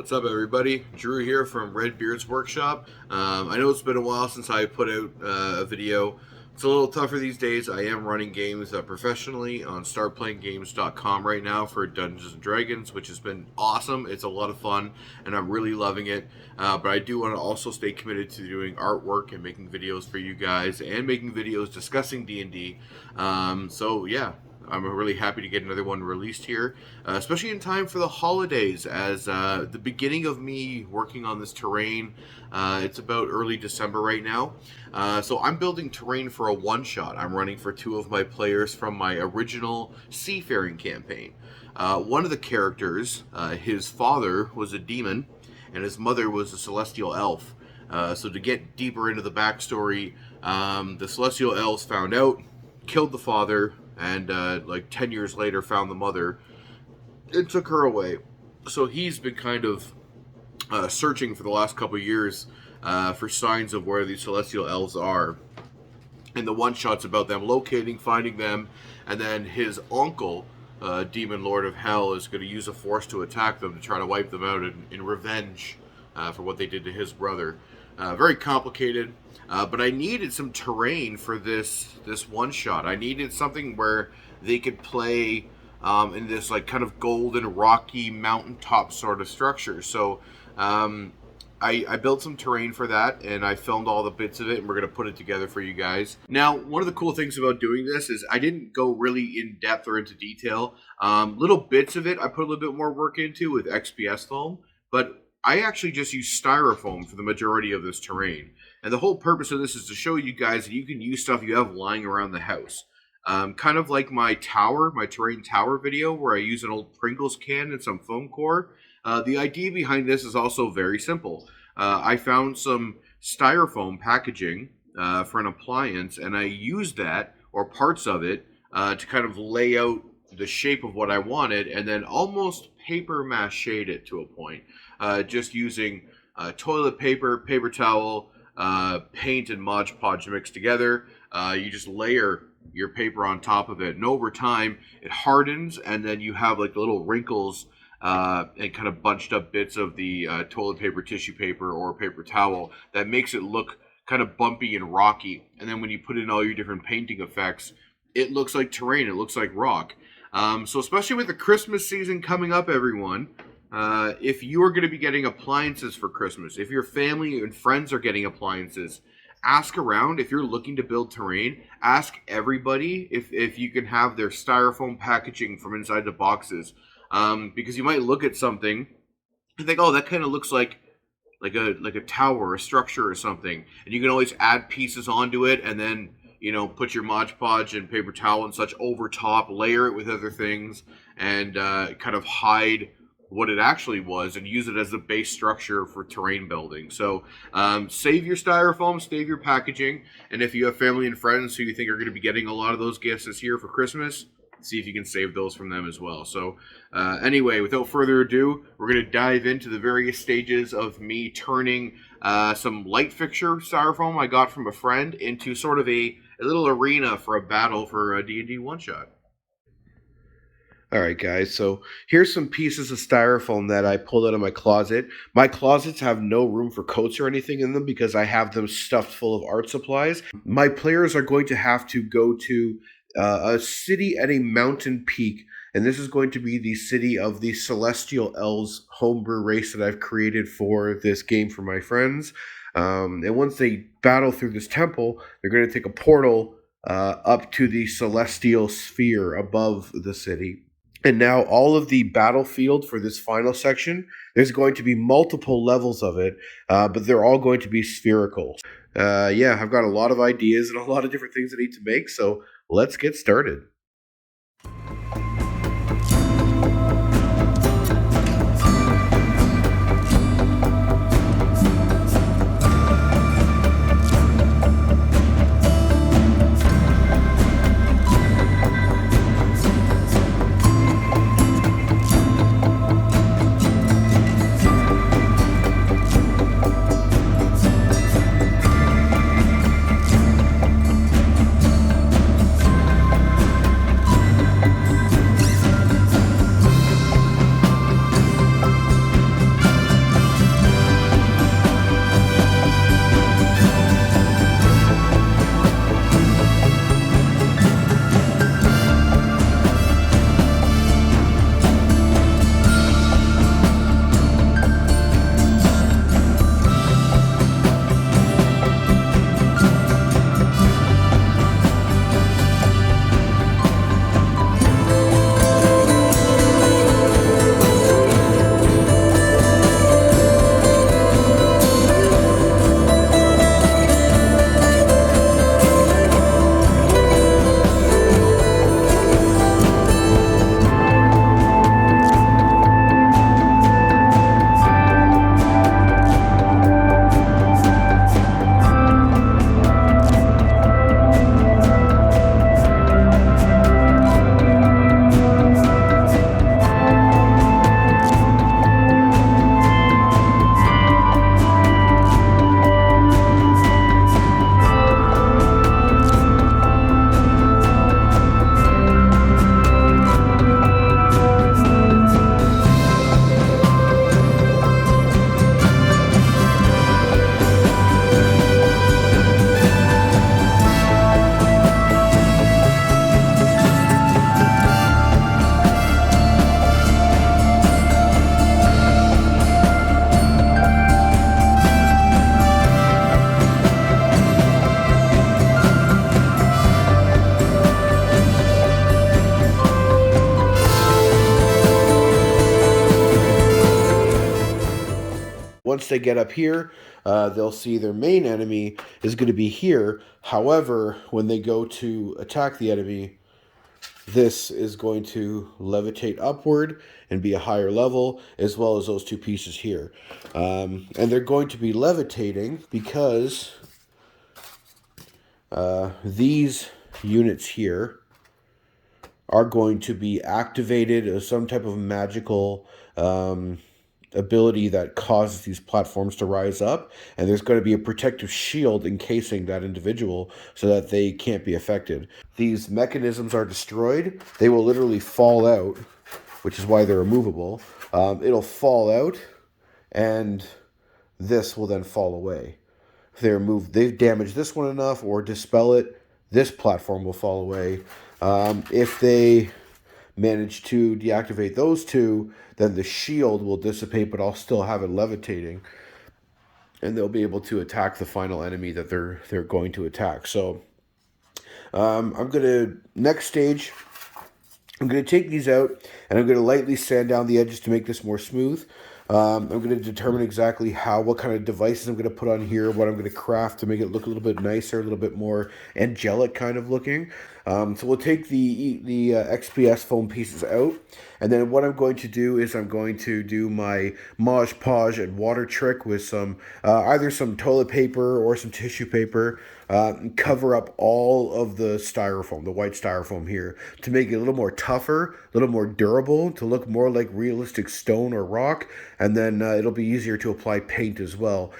What's up, everybody? Drew here from Redbeard's Workshop. I know it's been a while since I put out a video. It's a little tougher these days. I am running games professionally on startplayinggames.com right now for Dungeons & Dragons, which has been awesome. It's a lot of fun, and I'm really loving it. But I do want to also stay committed to doing artwork and making videos for you guys, and making videos discussing D&D. So yeah, I'm really happy to get another one released here, especially in time for the holidays, as the beginning of me working on this terrain. It's about early December right now. So I'm building terrain for a one-shot. I'm running for two of my players from my original Seafaring campaign. One of the characters, his father was a demon, and his mother was a celestial elf. So to get deeper into the backstory, the celestial elves found out, killed the father, and like 10 years later found the mother and took her away. So he's been kind of searching for the last couple of years for signs of where these celestial elves are. And the one shot's about them locating, finding them, and then his uncle, Demon Lord of Hell, is going to use a force to attack them to try to wipe them out in revenge for what they did to his brother. Very complicated, but I needed some terrain for this one shot. I needed something where they could play in this like kind of golden rocky mountaintop sort of structure. So I built some terrain for that, and I filmed all the bits of it, and we're going to put it together for you guys. Now, one of the cool things about doing this is I didn't go really in depth or into detail. Little bits of it I put a little bit more work into with XPS foam, but I actually just use Styrofoam for the majority of this terrain. And the whole purpose of this is to show you guys that you can use stuff you have lying around the house. Kind of like my terrain tower video, where I use an old Pringles can and some foam core. The idea behind this is also very simple. I found some Styrofoam packaging for an appliance, and I used that, or parts of it, to kind of lay out the shape of what I wanted, and then almost paper mache'd it to a point. Just using toilet paper, paper towel, paint, and Mod Podge mixed together. You just layer your paper on top of it, and over time it hardens, and then you have like little wrinkles and kind of bunched up bits of the toilet paper, tissue paper, or paper towel that makes it look kind of bumpy and rocky. And then when you put in all your different painting effects, it looks like terrain, it looks like rock. So especially with the Christmas season coming up, everyone, if you are going to be getting appliances for Christmas, if your family and friends are getting appliances, ask around. If you're looking to build terrain, ask everybody if you can have their Styrofoam packaging from inside the boxes. Because you might look at something and think, oh, that kind of looks like a tower, a structure or something. And you can always add pieces onto it, and then, you know, put your Mod Podge and paper towel and such over top, layer it with other things, and kind of hide what it actually was and use it as the base structure for terrain building. So save your Styrofoam, save your packaging, and if you have family and friends who you think are going to be getting a lot of those gifts this year for Christmas, see if you can save those from them as well. So anyway, without further ado, we're going to dive into the various stages of me turning some light fixture Styrofoam I got from a friend into sort of a little arena for a battle for a D&D one-shot. Alright guys, so here's some pieces of Styrofoam that I pulled out of my closet. My closets have no room for coats or anything in them because I have them stuffed full of art supplies. My players are going to have to go to a city at a mountain peak, and this is going to be the city of the Celestial Elves homebrew race that I've created for this game for my friends. And once they battle through this temple, they're going to take a portal up to the celestial sphere above the city. And now all of the battlefield for this final section, there's going to be multiple levels of it, but they're all going to be spherical. Yeah, I've got a lot of ideas and a lot of different things I need to make, so let's get started. once they get up here, they'll see their main enemy is going to be here. However, when they go to attack the enemy, this is going to levitate upward and be a higher level, as well as those two pieces here. And they're going to be levitating because these units here are going to be activated as some type of magical ability that causes these platforms to rise up, and there's going to be a protective shield encasing that individual so that they can't be affected. These mechanisms are destroyed, they will literally fall out, which is why they're removable. It'll fall out, and this will then fall away. If they're moved, they've damaged this one enough or dispel it, this platform will fall away. If they manage to deactivate those two, then the shield will dissipate, but I'll still have it levitating, and they'll be able to attack the final enemy that they're going to attack. So I'm gonna, next stage, I'm gonna take these out and I'm gonna lightly sand down the edges to make this more smooth. I'm going to determine exactly what kind of devices I'm going to put on here, what I'm going to craft to make it look a little bit nicer, a little bit more angelic kind of looking. So we'll take the XPS foam pieces out, and then what I'm going to do is I'm going to do my Mod Podge and water trick with some either some toilet paper or some tissue paper, and cover up all of the styrofoam, the white styrofoam here, to make it a little more tougher, a little more durable, to look more like realistic stone or rock, and then it'll be easier to apply paint as well.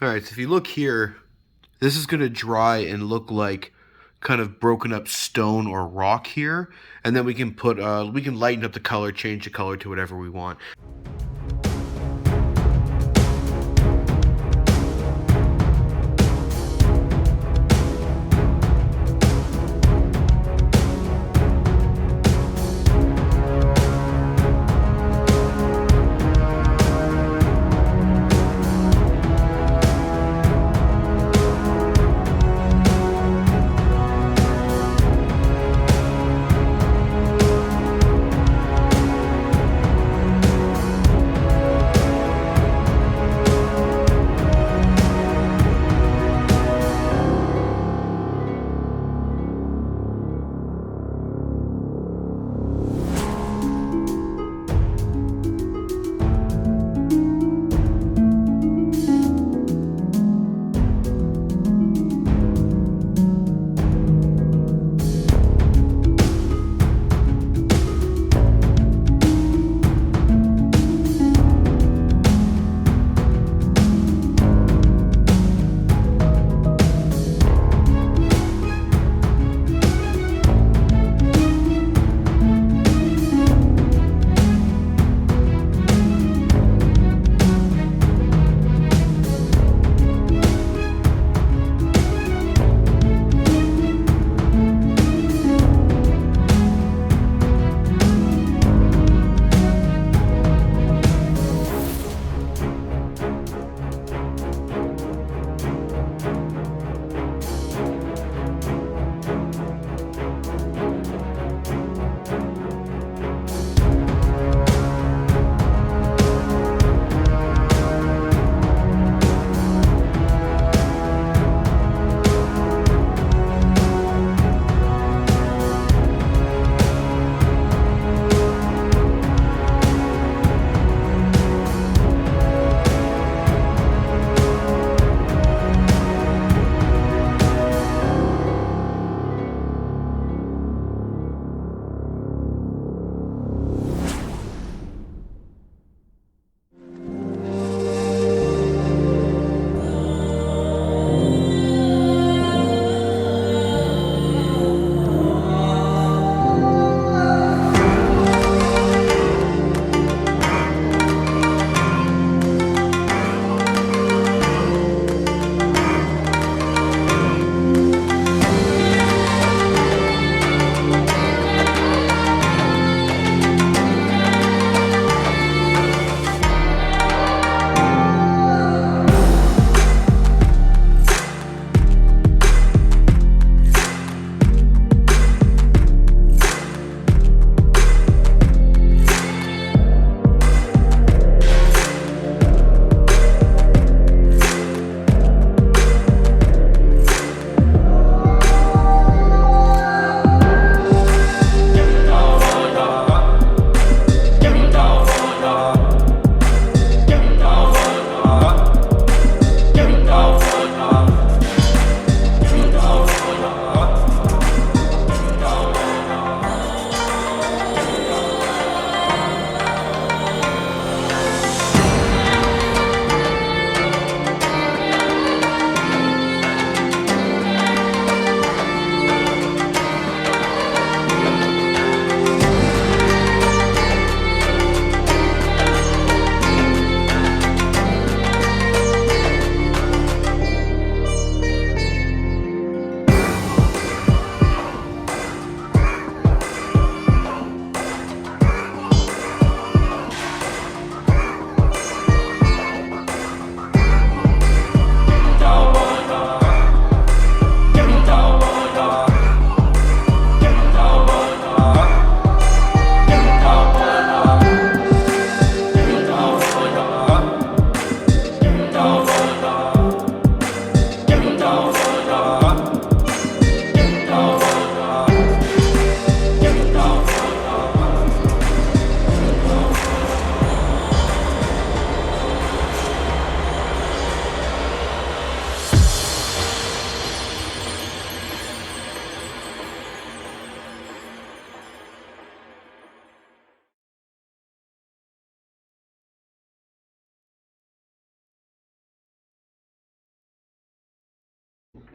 Alright, so if you look here, this is going to dry and look like kind of broken up stone or rock here, and then we can put we can lighten up the color, change the color to whatever we want.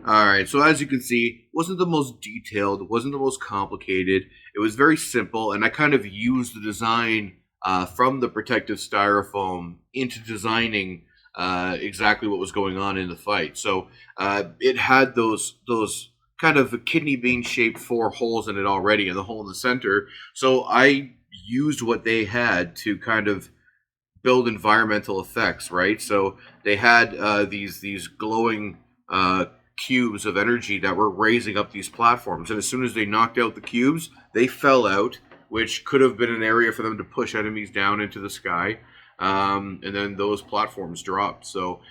All right, so as you can see, wasn't the most detailed, wasn't the most complicated. It was very simple, and I kind of used the design from the protective styrofoam into designing exactly what was going on in the fight. So it had those kind of kidney bean shaped four holes in it already, and the hole in the center. So I used what they had to kind of build environmental effects, right? So they had these glowing cubes of energy that were raising up these platforms, and as soon as they knocked out the cubes, they fell out, which could have been an area for them to push enemies down into the sky, and then those platforms dropped. So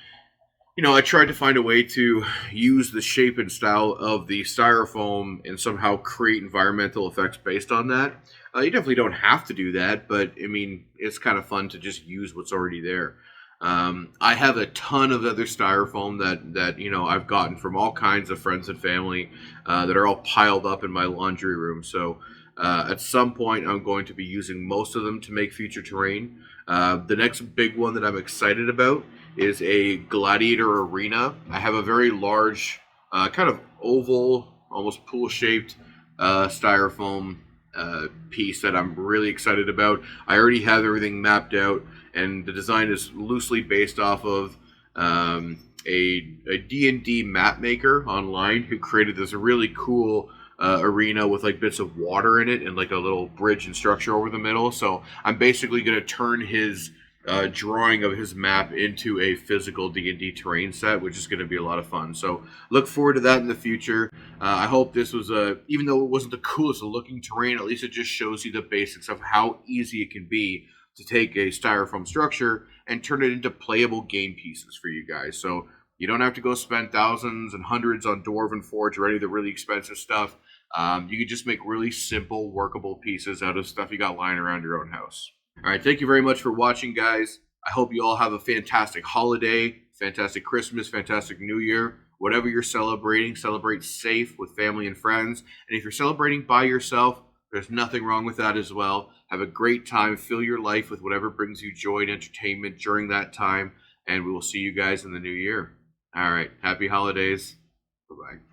I tried to find a way to use the shape and style of the styrofoam and somehow create environmental effects based on that. You definitely don't have to do that, but I mean, it's kind of fun to just use what's already there. I have a ton of other styrofoam that I've gotten from all kinds of friends and family that are all piled up in my laundry room. So at some point, I'm going to be using most of them to make future terrain. The next big one that I'm excited about is a gladiator arena. I have a very large, kind of oval, almost pool shaped styrofoam piece that I'm really excited about. I already have everything mapped out, and the design is loosely based off of a D&D map maker online who created this really cool arena with like bits of water in it and like a little bridge and structure over the middle. So I'm basically going to turn his drawing of his map into a physical D&D terrain set, which is going to be a lot of fun. So look forward to that in the future. I hope this was even though it wasn't the coolest looking terrain, at least it just shows you the basics of how easy it can be to take a styrofoam structure and turn it into playable game pieces for you guys. So you don't have to go spend thousands and hundreds on Dwarven Forge or any of the really expensive stuff. You can just make really simple, workable pieces out of stuff you got lying around your own house. All right, thank you very much for watching, guys. I hope you all have a fantastic holiday, fantastic Christmas, fantastic New Year. Whatever you're celebrating, celebrate safe with family and friends. And if you're celebrating by yourself, there's nothing wrong with that as well. Have a great time. Fill your life with whatever brings you joy and entertainment during that time. And we will see you guys in the new year. All right, happy holidays. Bye-bye.